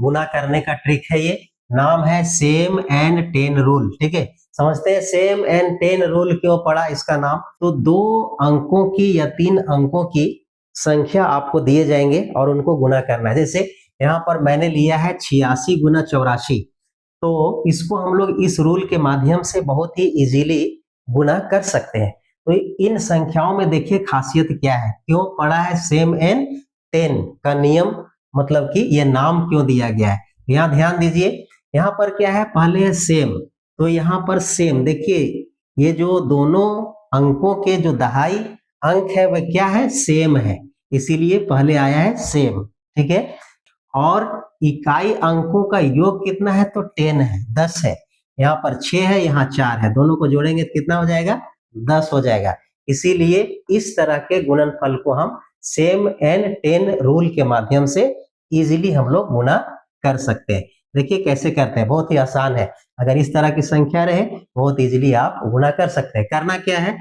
गुना करने का ट्रिक है ये, नाम है सेम एंड टेन रूल। ठीक है, समझते हैं सेम एंड टेन रूल क्यों पड़ा इसका नाम। तो 2 अंकों की या 3 अंकों की संख्या आपको दिए जाएंगे और उनको गुना करना है। जैसे यहाँ पर मैंने लिया है 86 गुना 84, तो इसको हम लोग इस रूल के माध्यम से बहुत ही इजीली गुना कर सकते हैं। तो इन संख्याओं में देखिए खासियत क्या है, क्यों पड़ा है सेम एंड टेन का नियम, मतलब कि ये नाम क्यों दिया गया है। यहाँ ध्यान दीजिए, यहाँ पर क्या है, पहले है सेम, तो यहाँ पर सेम देखिए, ये जो दोनों अंकों के जो दहाई अंक है वह क्या है, सेम है, इसीलिए पहले आया है सेम। ठीक है, और इकाई अंकों का योग कितना है, तो 10 है, 10 है। यहाँ पर 6 है, यहाँ 4 है, दोनों को जोड़ेंगे तो कितना हो जाएगा, 10 हो जाएगा। इसीलिए इस तरह के गुणनफल को हम सेम एंड टेन रूल के माध्यम से इजीली हम लोग गुना कर सकते हैं। देखिए कैसे करते हैं, बहुत ही आसान है। अगर इस तरह की संख्या रहे बहुत इजीली आप गुना कर सकते हैं। करना क्या है,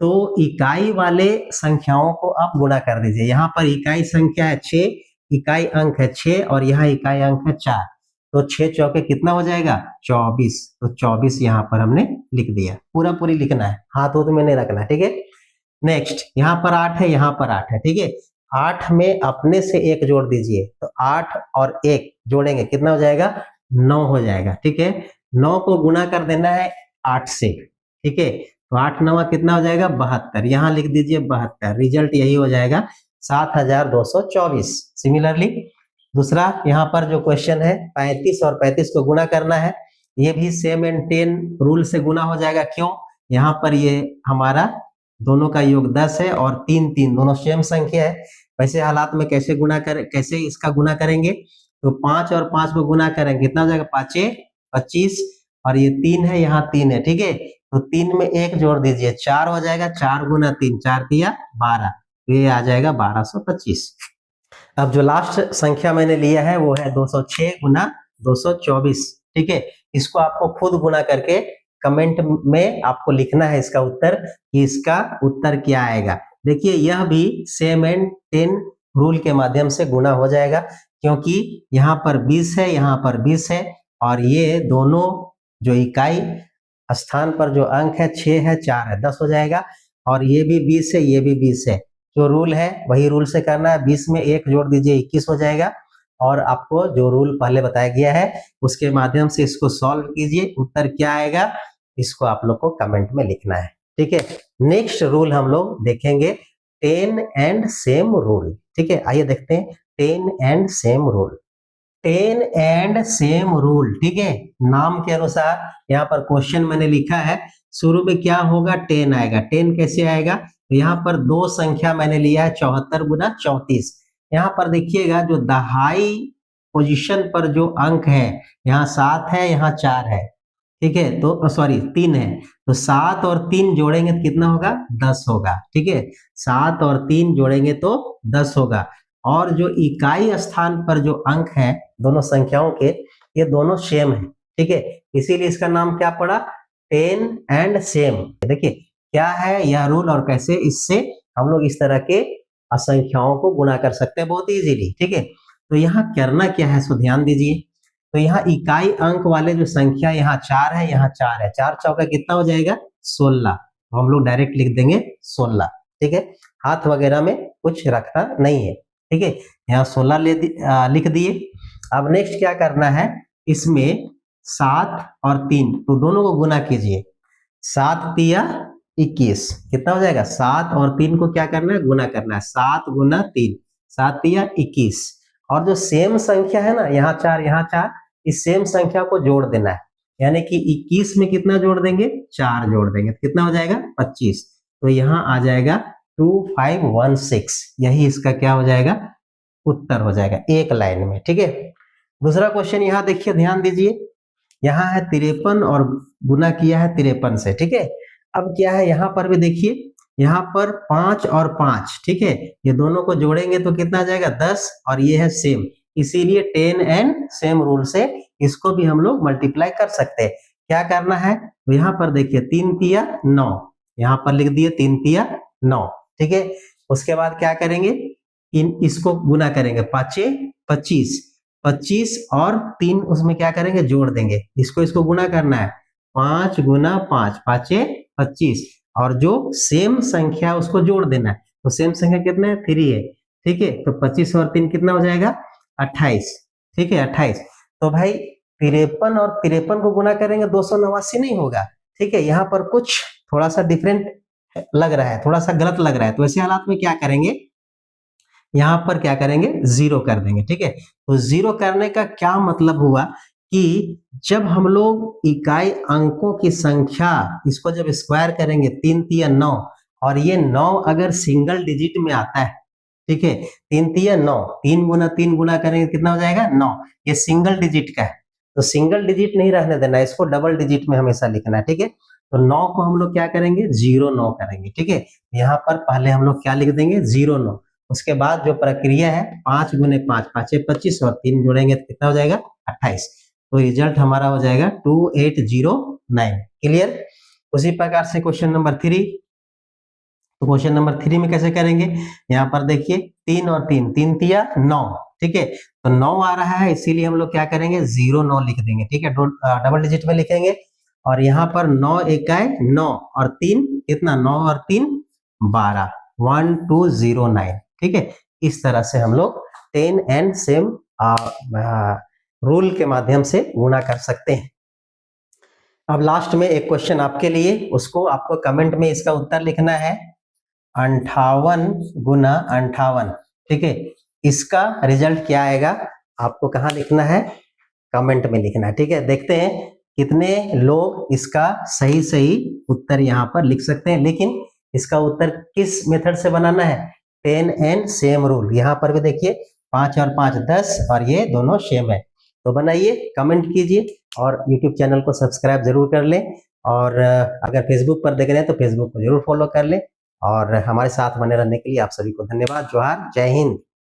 तो इकाई वाले संख्याओं को आप गुना कर दीजिए। यहाँ पर इकाई संख्या है 6, इकाई अंक है 6 और यहाँ इकाई अंक है 4, तो 6 चौके कितना हो जाएगा, 24। तो 24 यहाँ पर हमने लिख दिया, पूरा पूरी लिखना है, हाथ में नहीं रखना है। ठीक है, नेक्स्ट यहाँ पर 8 है, यहाँ पर 8 है। ठीक है, 8 में अपने से 1 जोड़ दीजिए, तो 8 और 1 जोड़ेंगे कितना हो जाएगा, 9 हो जाएगा। ठीक है, 9 को गुना कर देना है 8 से। ठीक है, तो 8 9 कितना हो जाएगा, 72, यहाँ लिख दीजिए 72, रिजल्ट यही हो जाएगा 7224। सिमिलरली दूसरा यहाँ पर जो क्वेश्चन है 35 और 35 को गुना करना है, ये भी सेम एंड टेन रूल से गुना हो जाएगा। क्यों, यहाँ पर ये हमारा दोनों का योग 10 है और 3 3 दोनों सेम संख्या है। वैसे हालात में कैसे इसका गुना करेंगे, तो 5 और 5 को गुना करेंगे कितना हो जाएगा, 5 25, और ये 3 है, यहाँ 3 है। ठीक है, तो 3 में 1 जोड़ दीजिए, 4 हो जाएगा, 4 गुना 3 4 दिया 12, तो ये आ जाएगा 1225। अब जो लास्ट संख्या मैंने लिया है वो है 206 गुना 224। ठीक है, इसको आपको खुद गुना करके कमेंट में आपको लिखना है इसका उत्तर, कि इसका उत्तर क्या आएगा। देखिए यह भी सेम एंड टेन रूल के माध्यम से गुना हो जाएगा, क्योंकि यहाँ पर 20 है, यहाँ पर 20 है, और ये दोनों जो इकाई स्थान पर जो अंक है 6 है 4 है, 10 हो जाएगा, और ये भी 20 है, ये भी 20 है। जो रूल है वही रूल से करना है, 20 में 1 जोड़ दीजिए 21 हो जाएगा, और आपको जो रूल पहले बताया गया है उसके माध्यम से इसको सॉल्व कीजिए, उत्तर क्या आएगा इसको आप लोग को कमेंट में लिखना है। ठीक है, नेक्स्ट रूल हम लोग देखेंगे 10 एंड सेम रूल। ठीक है, आइए देखते हैं 10 and same rule. 10 and same rule, ठीक है, नाम के अनुसार यहाँ पर क्वेश्चन मैंने लिखा है, शुरू में क्या होगा, 10 आएगा। 10 कैसे आएगा, तो यहाँ पर 2 संख्या मैंने लिया है 74 गुना 34। यहाँ पर देखिएगा जो दहाई पोजीशन पर जो अंक है, यहाँ 7 है, यहाँ 4 है। ठीक है, तो सॉरी 3 है, तो 7 और 3 जोड़ेंगे तो कितना होगा, 10 होगा। ठीक है, 7 और 3 जोड़ेंगे तो 10 होगा, और जो इकाई स्थान पर जो अंक है दोनों संख्याओं के, ये दोनों सेम है। ठीक है, इसीलिए इसका नाम क्या पड़ा, 10 एंड सेम। देखिए क्या है यह रूल और कैसे इससे हम लोग इस तरह के असंख्याओं को गुना कर सकते हैं बहुत इजीली। ठीक है, तो यहाँ करना क्या है, सो ध्यान दीजिए। तो यहाँ इकाई अंक वाले जो संख्या, यहाँ 4 है, यहाँ 4 है, 4 चौका कितना हो जाएगा, 16, तो हम लोग डायरेक्ट लिख देंगे 16। ठीक है, हाथ वगैरह में कुछ रखना नहीं है। ठीक है, यहाँ 16 लिख दिए। अब नेक्स्ट क्या करना है, इसमें 7 और 3 तो दोनों को गुना कीजिए, 7 तिया 21 कितना हो जाएगा, 7 और 3 को क्या करना है, गुना करना है, 7 गुना 3 7 तिया 21, और जो सेम संख्या है ना, यहाँ 4 यहाँ 4, इस सेम संख्या को जोड़ देना है, यानी कि 21 में कितना जोड़ देंगे, 4 जोड़ देंगे तो कितना हो जाएगा, 25। तो यहाँ आ जाएगा 2516, यही इसका क्या हो जाएगा, उत्तर हो जाएगा एक लाइन में। ठीक है, दूसरा क्वेश्चन यहाँ देखिए, ध्यान दीजिए, यहाँ है 53 और गुना किया है 53 से। ठीक है, अब क्या है, यहाँ पर भी देखिए, यहाँ पर 5 और 5, ठीक है, ये दोनों को जोड़ेंगे तो कितना आ जाएगा, 10, और ये है सेम, इसीलिए 10 एंड सेम रूल से इसको भी हम लोग मल्टीप्लाई कर सकते हैं। क्या करना है, तो यहाँ पर देखिए 3 तिया 9, यहाँ पर लिख दिए 3 तिया 9। ठीक है, उसके बाद क्या करेंगे, इसको गुना करेंगे, 5 25, 25 और 3 उसमें क्या करेंगे, जोड़ देंगे, इसको गुना करना है, 5 गुना 5, 5 25, और जो सेम संख्या उसको जोड़ देना है, तो सेम संख्या कितना है, 3 है, ठीक है। तो 25 और 3 कितना हो जाएगा, 28, ठीक है 28। तो भाई 53 और 53 को गुना करेंगे 289 नहीं होगा, ठीक है। यहाँ पर कुछ थोड़ा सा डिफरेंट लग रहा है, थोड़ा सा गलत लग रहा है, तो ऐसे हालात में क्या करेंगे, यहाँ पर क्या करेंगे, जीरो कर देंगे, ठीक है। तो जीरो करने का क्या मतलब हुआ कि जब हम लोग इकाई अंकों की संख्या इसको जब स्क्वायर करेंगे, 3 तिया 9, और ये 9 अगर सिंगल डिजिट में आता है, ठीक है, 3 तिया 9, 3 गुना 3 गुना करेंगे कितना हो जाएगा, 9, ये सिंगल डिजिट का है, तो सिंगल डिजिट नहीं रहने देना, इसको डबल डिजिट में हमेशा लिखना है, ठीक है। तो 9 को हम लोग क्या करेंगे, 09 करेंगे, ठीक है। यहाँ पर पहले हम लोग क्या लिख देंगे, 09, उसके बाद जो प्रक्रिया है 5 गुने 5, 5 25, और 3 जोड़ेंगे तो कितना हो जाएगा, 28। तो रिजल्ट हमारा हो जाएगा 2809। क्लियर। उसी प्रकार से क्वेश्चन नंबर 3, तो क्वेश्चन नंबर 3 में कैसे करेंगे, यहाँ पर देखिए 3 और 3, 3 तिया 9, ठीक है। तो 9 आ रहा है, इसीलिए हम लोग क्या करेंगे, 09 लिख देंगे, ठीक है, डबल डिजिट में लिखेंगे। और यहाँ पर 9 इकाई 9, और 3 कितना, 9 और 3 12, 1209, ठीक है। इस तरह से हम लोग 10 एंड सेम रूल के माध्यम से गुणा कर सकते हैं। अब लास्ट में एक क्वेश्चन आपके लिए, उसको आपको कमेंट में इसका उत्तर लिखना है, 58 गुना 58, ठीक है। इसका रिजल्ट क्या आएगा, आपको कहाँ लिखना है, कमेंट में लिखना है, ठीक है। देखते हैं कितने लोग इसका सही सही उत्तर यहाँ पर लिख सकते हैं, लेकिन इसका उत्तर किस मेथड से बनाना है, 10 एंड सेम रूल। यहाँ पर भी देखिए 5 और 5 10, और ये दोनों सेम है। तो बनाइए, कमेंट कीजिए, और यूट्यूब चैनल को सब्सक्राइब जरूर कर लें, और अगर फेसबुक पर देख रहे हैं तो फेसबुक को जरूर फॉलो कर लें, और हमारे साथ बने रहने के लिए आप सभी को धन्यवाद। जोहार, जय हिंद।